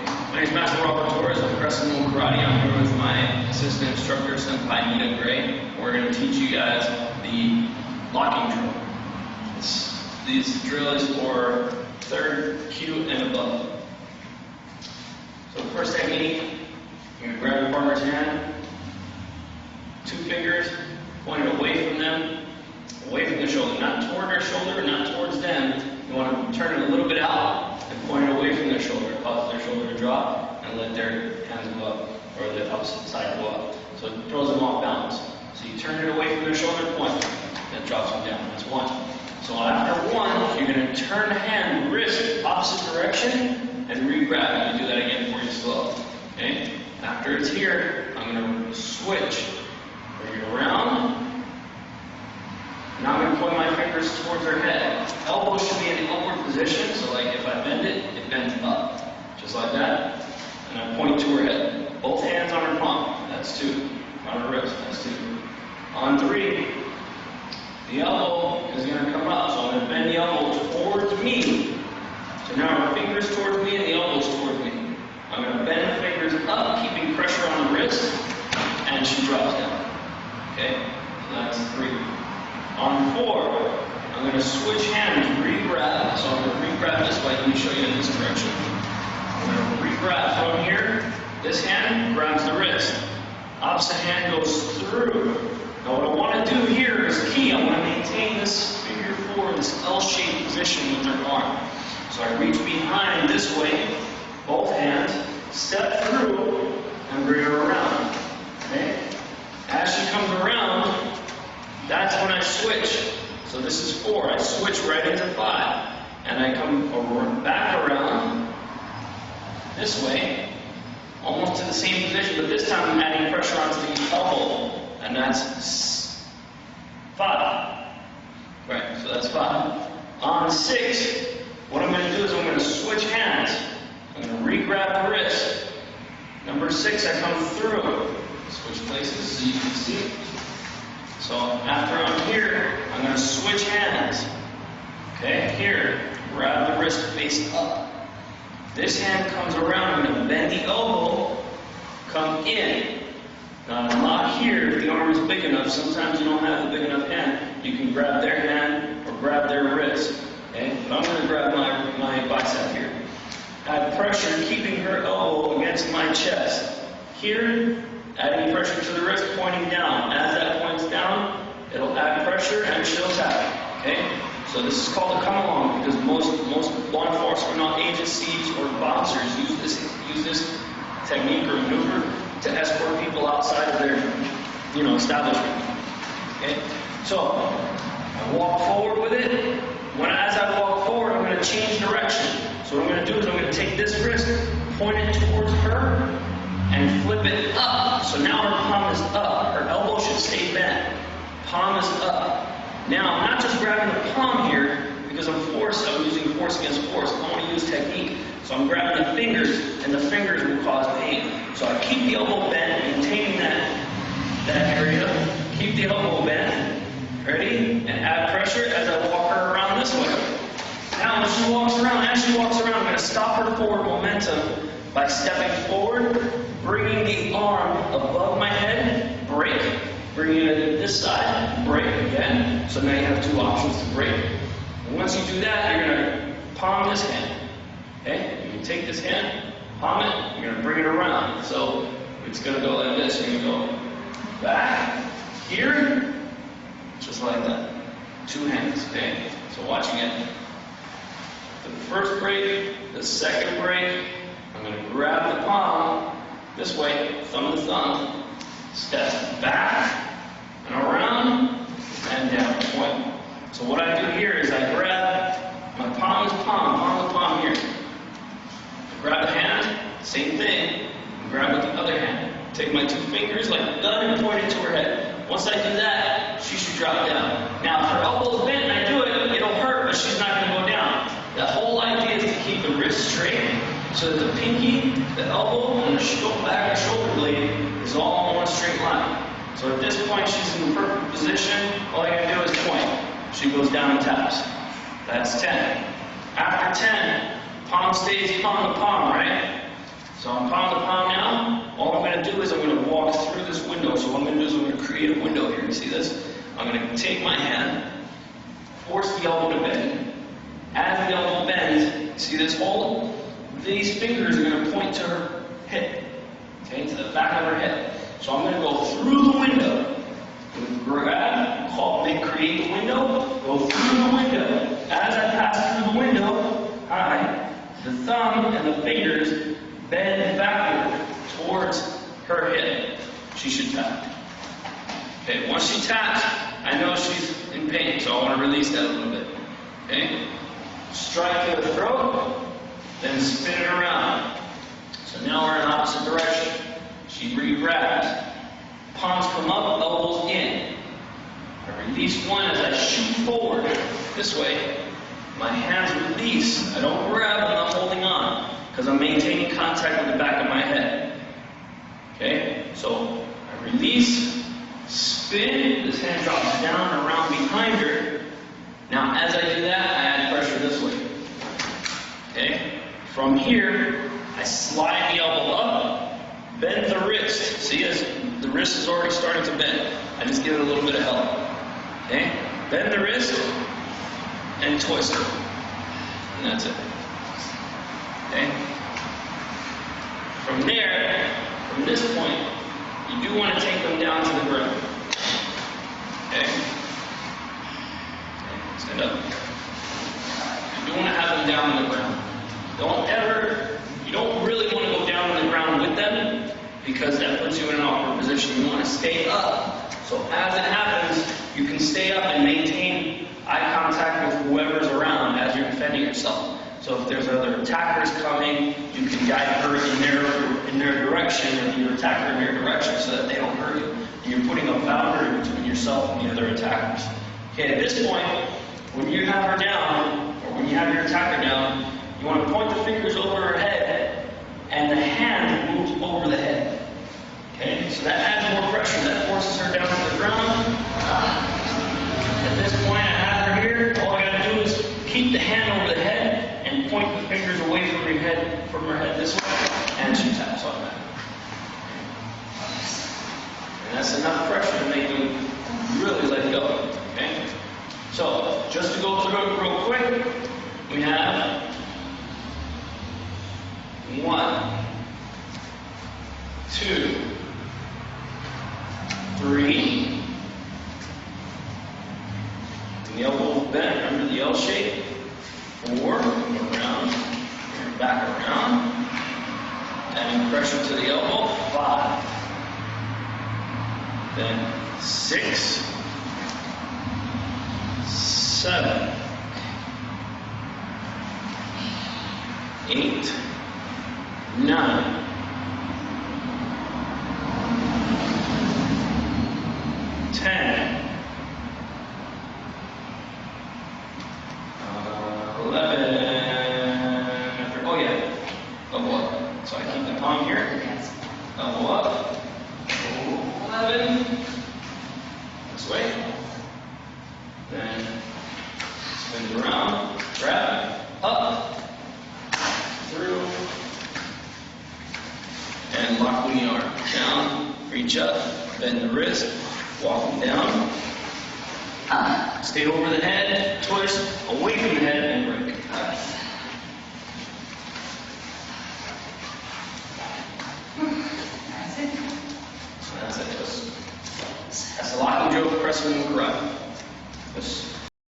My name is Master Robert Torres of Crescent Moon Karate. I'm here with my assistant instructor, CMK Black. We're going to teach you guys the locking drill. This drill is for third cue and above. So the first technique, you're going to grab your partner's hand, 2 fingers, pointed away from them, away from the shoulder, not toward their shoulder, not towards them. You want to turn it a little bit out and point it away from their shoulder, cause their shoulder to drop, and let their hands go up, or the opposite side go up. So it throws them off balance. So you turn it away from their shoulder, point, that drops them down. That's 1. So after 1, you're going to turn the hand, wrist, opposite direction, and re-grab. You do that again for you slow. Okay? After it's here, I'm going to switch. Bring it around. Now I'm going to point my fingers towards her head. Elbow should be in the upward position, so like if I bend it, it bends up. Just like that. And I point to her head. Both hands on her palm. That's 2. On her wrist. That's 2. On 3, the elbow is going to come up, so I'm going to bend the elbow towards me. So now her fingers towards me and the elbows towards me. I'm going to bend the fingers up, keeping pressure on the wrist, and she drops down. Okay? So that's 3. On 4, I'm going to switch hands, re-grab. So I'm going to re-grab this way. Let me show you in this direction. I'm going to re-grab from here. This hand grabs the wrist. Opposite hand goes through. Now what I want to do here is key. I want to maintain this figure 4 in this L-shaped position with her arm. So I reach behind this way, both hands, step through, and bring her around. Okay? As she comes around, that's when I switch. So this is 4. I switch right into 5. And I come back around this way, almost to the same position, but this time I'm adding pressure onto the elbow. And that's 5. Right, so that's 5. On 6, what I'm going to do is I'm going to switch hands. I'm going to re-grab the wrist. Number 6, I come through. Switch places so you can see. So after I'm here, I'm going to switch hands. Okay, here, grab the wrist face up. This hand comes around, I'm going to bend the elbow, come in. Now I'm not here, if the arm is big enough, sometimes you don't have a big enough hand, you can grab their hand or grab their wrist. Okay, but I'm going to grab my bicep here. Add pressure, keeping her elbow against my chest. Here, adding pressure to the wrist, pointing down. As that points down, it'll add pressure and she'll tap. Okay? So this is called a come along because most law enforcement agencies or bouncers use this technique or maneuver to escort people outside of their establishment. Okay? So I walk forward with it. As I walk forward, I'm going to change direction. So what I'm going to do is I'm going to take this wrist, point it towards her, and flip it up. So now her palm is up. Her elbow should stay bent. Palm is up. Now, I'm not just grabbing the palm here because I'm using force against force. I want to use technique. So I'm grabbing the fingers, and the fingers will cause pain. So I keep the elbow bent, maintaining that area. Keep the elbow bent. Ready? And add pressure as I walk her around this way. Now, as she walks around, I'm going to stop her forward momentum by stepping forward, bringing the arm above my head, break, bringing it to this side, break again. So now you have 2 options to break. And once you do that, you're going to palm this hand. Okay? You can take this hand, palm it, you're going to bring it around. So it's going to go like this. You're going to go back, here, just like that. 2 hands, okay? So watching it. The first break, the second break, I'm going to grab the palm this way, thumb to thumb, step back and around and down, point. So what I do here is I grab my palm to palm here. I grab the hand, same thing, and grab with the other hand. Take my 2 fingers like a gun and point it to her head. Once I do that, she should drop down. Now if her elbow is bent and I do it, it'll hurt, but she's not going to go down. The whole idea is to keep the wrist straight so that the pinky, the elbow, and the back of the shoulder blade is all in one straight line. So at this point, she's in the perfect position. All I gotta do is point. She goes down and taps. That's 10. After 10, palm stays palm to palm, right? So I'm palm to palm now. All I'm going to do is I'm going to walk through this window. So what I'm going to do is I'm going to create a window here. You see this? I'm going to take my hand, force the elbow to bend. As the elbow bends, see this hole? These fingers are going to point to her hip, okay, to the back of her hip. So I'm going to go through the window. Grab, create the window, go through the window. As I pass through the window, the thumb and the fingers bend backward towards her hip. She should tap. Okay, once she taps, I know she's in pain, so I want to release that a little bit. Okay? Strike to the throat, then spin it around. So now we're in opposite direction. She re-grabs. Palms come up, elbows in. I release one as I shoot forward this way. My hands release. I don't grab, I'm not holding on, because I'm maintaining contact with the back of my head. Okay? So I release, spin, this hand drops down and around behind her. Now as I do that, I add pressure this way. Okay? From here, I slide the elbow up, bend the wrist. See, as the wrist is already starting to bend. I just give it a little bit of help. Okay? Bend the wrist and twist it. And that's it. Okay? From there, from this point, you do want to take them down to the ground. Okay? Stand up. You do want to have them down on the ground. You don't really want to go down on the ground with them, because that puts you in an awkward position. You want to stay up. So as it happens, you can stay up and maintain eye contact with whoever's around as you're defending yourself. So if there's other attackers coming, you can guide her in their direction, or your attacker in your direction, so that they don't hurt you. And you're putting a boundary between yourself and the other attackers. Okay, at this point, when you have her down, or when you have your attacker down, you want to point the fingers over her head, and the hand moves over the head. Okay, so that adds more pressure. That forces her down to the ground. At this point, I have her here. All I got to do is keep the hand over the head and point the fingers away from her head this way, and she taps on that. And that's enough pressure to make them really let go. Okay. So just to go through it real quick, we have 1, 2, 3. The elbow bent under the L shape. 4, around, and back around. Adding pressure to the elbow. 5. Then 6, 7, 8, 9. 10, 11, oh yeah, double up. So I keep the palm here, double up, 11, this way, then spin around, grab, up, through, and lock the arm, down, reach up, bend the wrist, walk them down, stay over the head, twist, away from the head, and break. So that's it. That's the locking drill for Crescent Moon Karate.